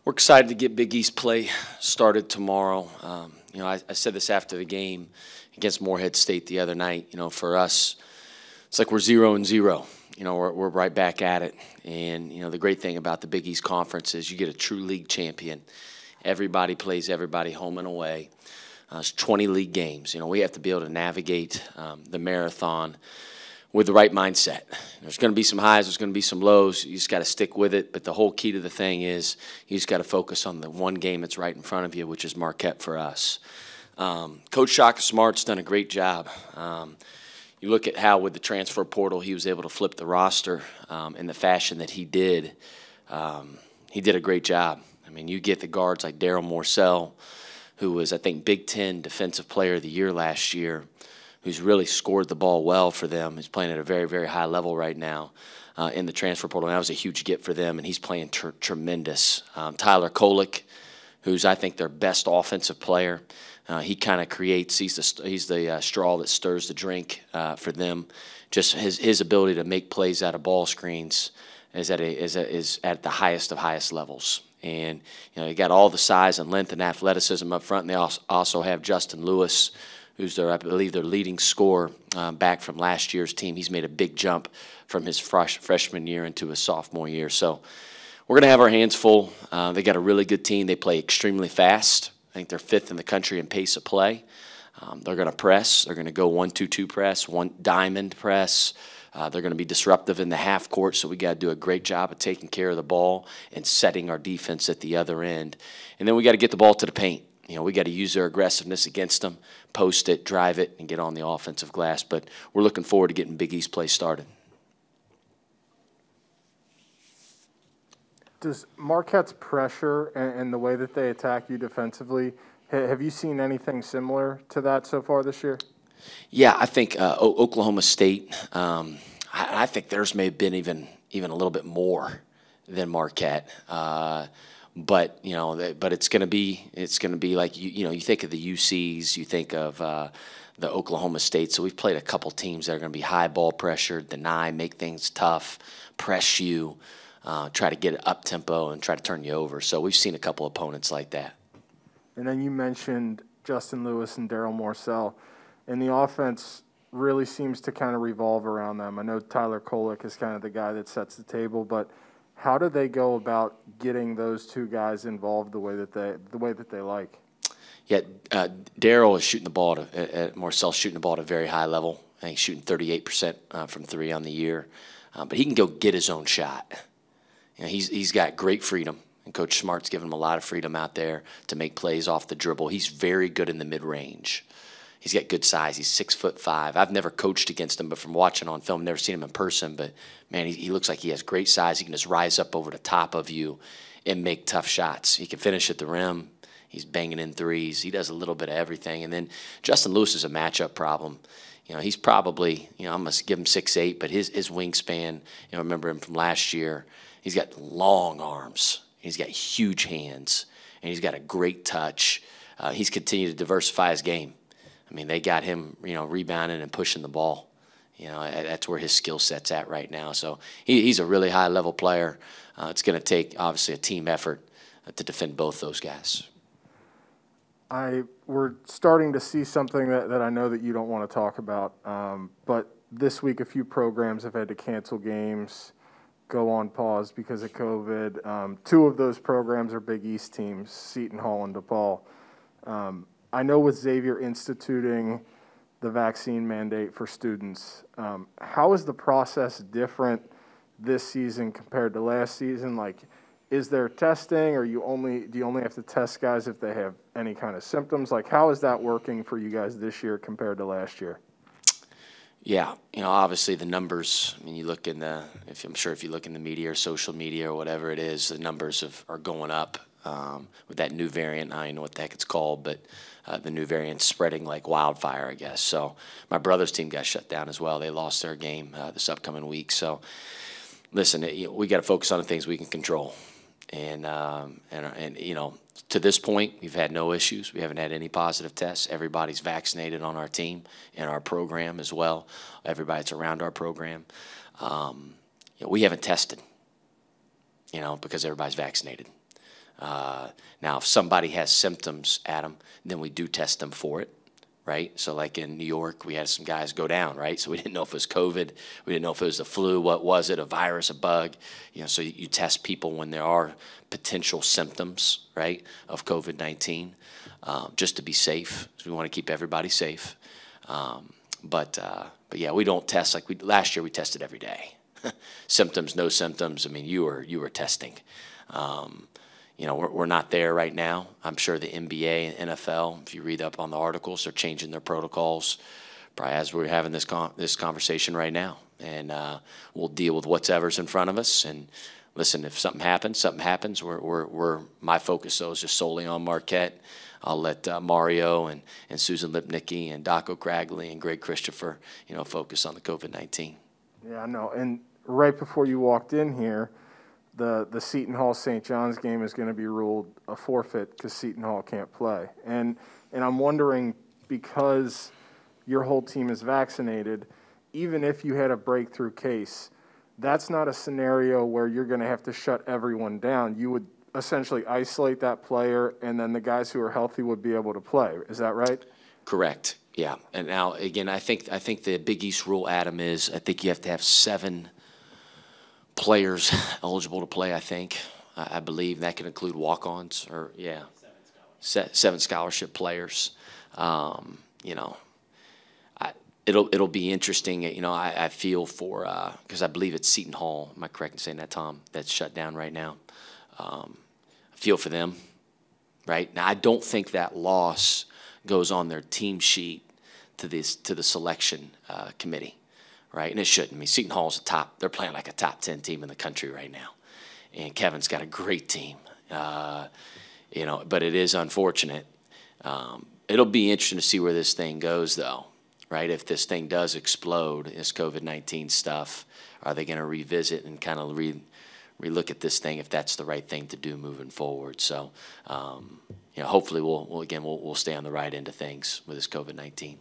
We're excited to get Big East play started tomorrow. I said this after the game against Morehead State the other night. For us, it's like we're 0-0. We're right back at it. And, the great thing about the Big East Conference is you get a true league champion. Everybody plays everybody home and away. It's 20 league games. We have to be able to navigate the marathon with the right mindset. There's going to be some highs, there's going to be some lows. You just got to stick with it. But the whole key to the thing is you just got to focus on the one game that's right in front of you, which is Marquette for us. Coach Shaka Smart's done a great job. You look at how with the transfer portal he was able to flip the roster in the fashion that he did. He did a great job. You get the guards like Daryl Morsell, who was, I think, Big Ten Defensive Player of the Year last year, who's really scored the ball well for them. He's playing at a very, very high level right now in the transfer portal. And that was a huge get for them, and he's playing tremendous. Tyler Kolick, who's, I think, their best offensive player. He kind of creates, he's the straw that stirs the drink for them. Just his ability to make plays out of ball screens is at the highest of highest levels. And, you got all the size and length and athleticism up front, and they also have Justin Lewis, who's I believe their leading scorer back from last year's team. He's made a big jump from his freshman year into his sophomore year. So we're going to have our hands full. They got a really good team. They play extremely fast. I think they're 5th in the country in pace of play. They're going to press. They're going to go 1-2-2 press, one diamond press. They're going to be disruptive in the half court, so we got to do a great job of taking care of the ball and setting our defense at the other end. And then we got to get the ball to the paint. We got to use their aggressiveness against them, post it, drive it, and get on the offensive glass. But we're looking forward to getting Big East play started. Does Marquette's pressure and the way that they attack you defensively, have you seen anything similar to that so far this year? Yeah, I think Oklahoma State, I think theirs may have been even a little bit more than Marquette. But it's going to be like you think of the UCs, you think of the Oklahoma State. So we've played a couple teams that are going to be high ball pressure, deny, make things tough, press you, try to get it up tempo and try to turn you over. So we've seen a couple opponents like that. And then you mentioned Justin Lewis and Daryl Morsell, and the offense really seems to kind of revolve around them. I know Tyler Kolick is kind of the guy that sets the table, but how do they go about getting those two guys involved the way that they like? Yeah, Daryl is shooting the ball Morsell's shooting the ball at a very high level. I think he's shooting 38% from 3 on the year, but he can go get his own shot. He's got great freedom, and Coach Smart's given him a lot of freedom out there to make plays off the dribble. He's very good in the mid-range. He's got good size. He's 6'5". I've never coached against him, but from watching on film, never seen him in person. But, man, he looks like he has great size. He can just rise up over the top of you and make tough shots. He can finish at the rim. He's banging in threes. He does a little bit of everything. And then Justin Lewis is a matchup problem. He's probably, I'm going to give him 6'8", but his wingspan, remember him from last year, he's got long arms. He's got huge hands, and he's got a great touch. He's continued to diversify his game. They got him, rebounding and pushing the ball. That's where his skill set's at right now. So he's a really high-level player. It's going to take, obviously, a team effort to defend both those guys. We're starting to see something that I know that you don't want to talk about, but this week a few programs have had to cancel games, go on pause because of COVID. 2 of those programs are Big East teams, Seton Hall and DePaul. I know with Xavier instituting the vaccine mandate for students, how is the process different this season compared to last season? Like, is there testing, or do you only have to test guys if they have any kind of symptoms? Like, how is that working for you guys this year compared to last year? Yeah, obviously the numbers. You look in if you look in the media or social media or whatever it is, the numbers are going up with that new variant. I don't know what the heck it's called, but the new variant's spreading like wildfire, I guess. So my brother's team got shut down as well. They lost their game this upcoming week. So listen, we got to focus on the things we can control. And to this point, we've had no issues. We haven't had any positive tests. Everybody's vaccinated on our team and our program as well. Everybody that's around our program. We haven't tested, because everybody's vaccinated. Now, if somebody has symptoms, Adam, then we do test them for it, right? So like in New York, we had some guys go down, right? So we didn't know if it was COVID. We didn't know if it was the flu. What was it, a virus, a bug? You know, so you test people when there are potential symptoms, right, of COVID-19, just to be safe. So we want to keep everybody safe. But yeah, we don't test like last year. We tested every day. Symptoms, no symptoms. I mean, you were testing. You know, we're not there right now. I'm sure the NBA and NFL, if you read up on the articles, they're changing their protocols probably as we're having this conversation right now. And we'll deal with whatever's in front of us. And listen, if something happens, something happens. My focus, though, is just solely on Marquette. I'll let Mario and Susan Lipnicki and Doc O'Cragley and Greg Christopher, you know, focus on the COVID-19. Yeah, I know. And right before you walked in here, the Seton Hall St. John's game is going to be ruled a forfeit because Seton Hall can't play. And I'm wondering, because your whole team is vaccinated, even if you had a breakthrough case, that's not a scenario where you're going to have to shut everyone down. You would essentially isolate that player, and then the guys who are healthy would be able to play. Is that right? Correct. Yeah. And now, again, I think the Big East rule, Adam, is I think you have to have 7 players eligible to play, I believe. That can include walk-ons or, yeah, 7 scholarship players. You know, it'll be interesting. You know, I feel for, because I believe it's Seton Hall. Am I correct in saying that, Tom? That's shut down right now. I feel for them, right? Now, I don't think that loss goes on their team sheet to the selection committee. Right, and it shouldn't. I mean, Seton Hall's they're playing like a top 10 team in the country right now. And Kevin's got a great team, you know, but it is unfortunate. It'll be interesting to see where this thing goes, though, right? If this thing does explode, this COVID-19 stuff, are they going to revisit and kind of relook at this thing if that's the right thing to do moving forward? So, you know, hopefully we'll stay on the right end of things with this COVID-19.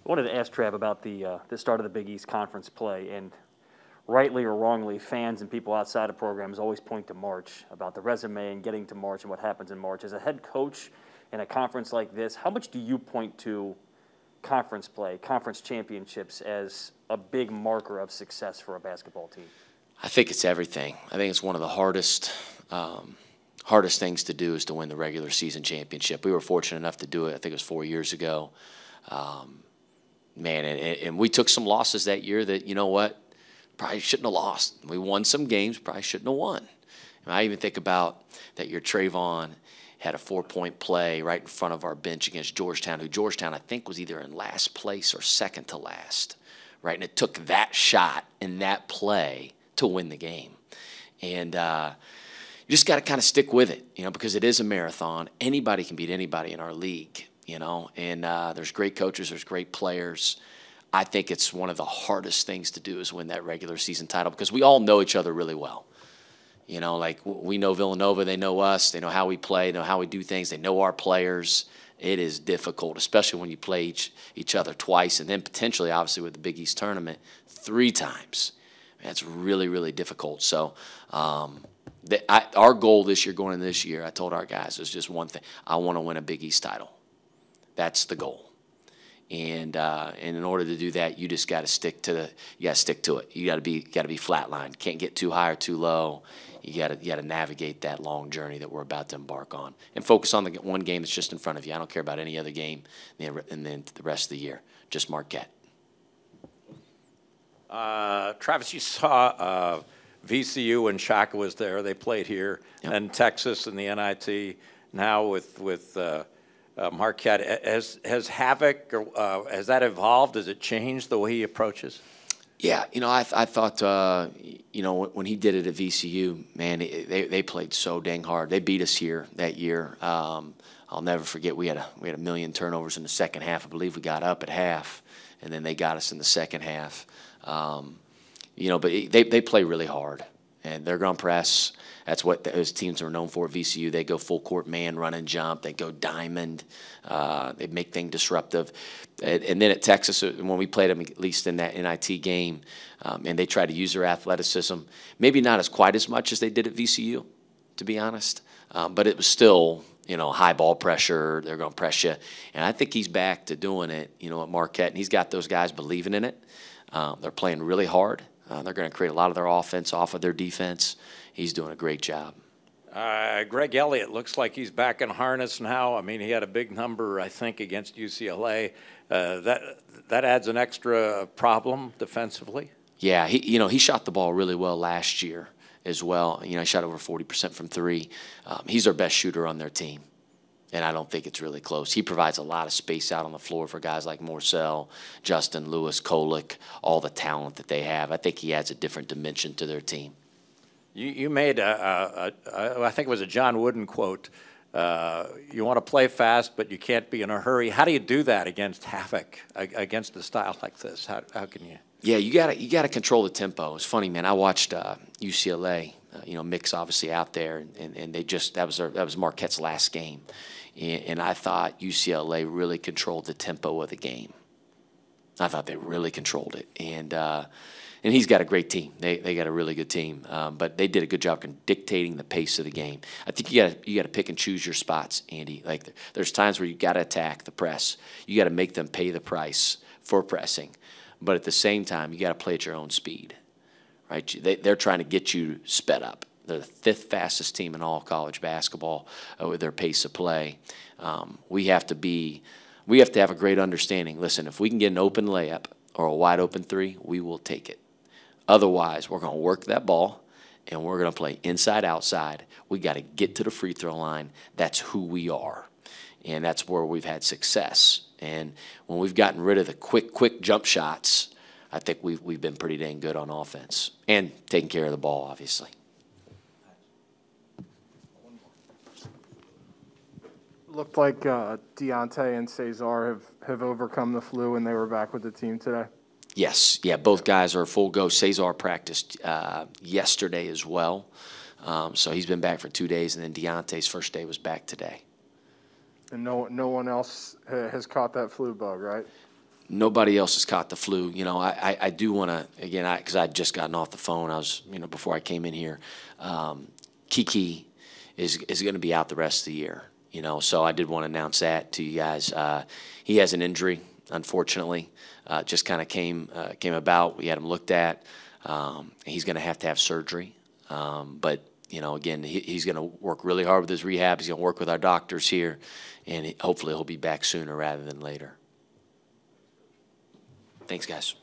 I wanted to ask Trav about the start of the Big East Conference play, and rightly or wrongly, fans and people outside of programs always point to March, about the resume and getting to March and what happens in March. As a head coach in a conference like this, how much do you point to conference play, conference championships as a big marker of success for a basketball team? I think it's everything. I think it's one of the hardest things to do is to win the regular season championship. We were fortunate enough to do it. I think it was 4 years ago. Man, and we took some losses that year that, you know what, probably shouldn't have lost. We won some games, probably shouldn't have won. And I even think about that year Trayvon had a 4-point play right in front of our bench against Georgetown, who Georgetown I think was either in last place or second to last, right? And it took that shot and that play to win the game. And you just got to kind of stick with it, you know, because it is a marathon. Anybody can beat anybody in our league. You know, and there's great coaches, there's great players. I think it's one of the hardest things to do is win that regular season title because we all know each other really well. You know, like we know Villanova, they know us, they know how we play, they know how we do things, they know our players. It is difficult, especially when you play each other twice and then potentially, obviously, with the Big East tournament 3 times. That's really, really difficult. So our goal this year, going into this year, I told our guys, is just one thing. I want to win a Big East title. That's the goal, and in order to do that, you just got to stick to it. You got to be flatlined. Can't get too high or too low. You got to navigate that long journey that we're about to embark on, and focus on the one game that's just in front of you. I don't care about any other game, and then the rest of the year, just Marquette. Travis, you saw VCU when Shaka was there. They played here, yep. And Texas and the NIT. Now with Marquette, has Havoc, or has that evolved? Has it changed the way he approaches? Yeah, you know, I thought, you know, when he did it at VCU, man, they played so dang hard. They beat us here that year. I'll never forget we had a million turnovers in the second half. I believe we got up at half, and then they got us in the second half. You know, but they play really hard, and they're going to press. That's what those teams are known for at VCU. They go full court man, run and jump. They go diamond. They make things disruptive. And then at Texas, when we played them, at least in that NIT game, and they tried to use their athleticism, maybe not quite as much as they did at VCU, to be honest. but it was still, you know, high ball pressure. They're going to press you. And I think he's back to doing it, you know, at Marquette. And he's got those guys believing in it. They're playing really hard. They're going to create a lot of their offense off of their defense. He's doing a great job. Greg Elliott looks like he's back in harness now. I mean, he had a big number, I think, against UCLA. That adds an extra problem defensively. Yeah, he shot the ball really well last year as well. You know, he shot over 40% from three. He's our best shooter on their team, and I don't think it's really close. He provides a lot of space out on the floor for guys like Morsell, Justin Lewis, Kolick, all the talent that they have. I think he adds a different dimension to their team. You made I think it was a John Wooden quote. You want to play fast, but you can't be in a hurry. How do you do that against havoc, against a style like this? How can you? Yeah, you gotta control the tempo. It's funny, man. I watched UCLA. You know, Mick's obviously out there, and they just that was Marquette's last game, and I thought UCLA really controlled the tempo of the game. I thought they really controlled it, and he's got a great team. They got a really good team, but they did a good job dictating the pace of the game. I think you got to pick and choose your spots, Andy. Like there's times where you got to attack the press. You got to make them pay the price for pressing, but at the same time you got to play at your own speed, right? They're trying to get you sped up. They're the 5th fastest team in all college basketball with their pace of play. We have to have a great understanding. Listen, if we can get an open layup or a wide open three, we will take it. Otherwise, we're going to work that ball, and we're going to play inside, outside. We got to get to the free throw line. That's who we are, and that's where we've had success. And when we've gotten rid of the quick jump shots, I think we've been pretty dang good on offense and taking care of the ball, obviously. Looked like Deontay and Cesar have overcome the flu, and they were back with the team today. Yes, yeah, both guys are full go. Cesar practiced yesterday as well, so he's been back for 2 days, and then Deontay's first day was back today. And no one else has caught that flu bug, right? Nobody else has caught the flu. You know, I do want to, again, because I'd just gotten off the phone. I was, you know, before I came in here. Kiki is going to be out the rest of the year, you know, so I did want to announce that to you guys. He has an injury, unfortunately. Just kind of came about. We had him looked at. He's going to have surgery. But, you know, again, he's going to work really hard with his rehab. He's going to work with our doctors here, and hopefully he'll be back sooner rather than later. Thanks, guys.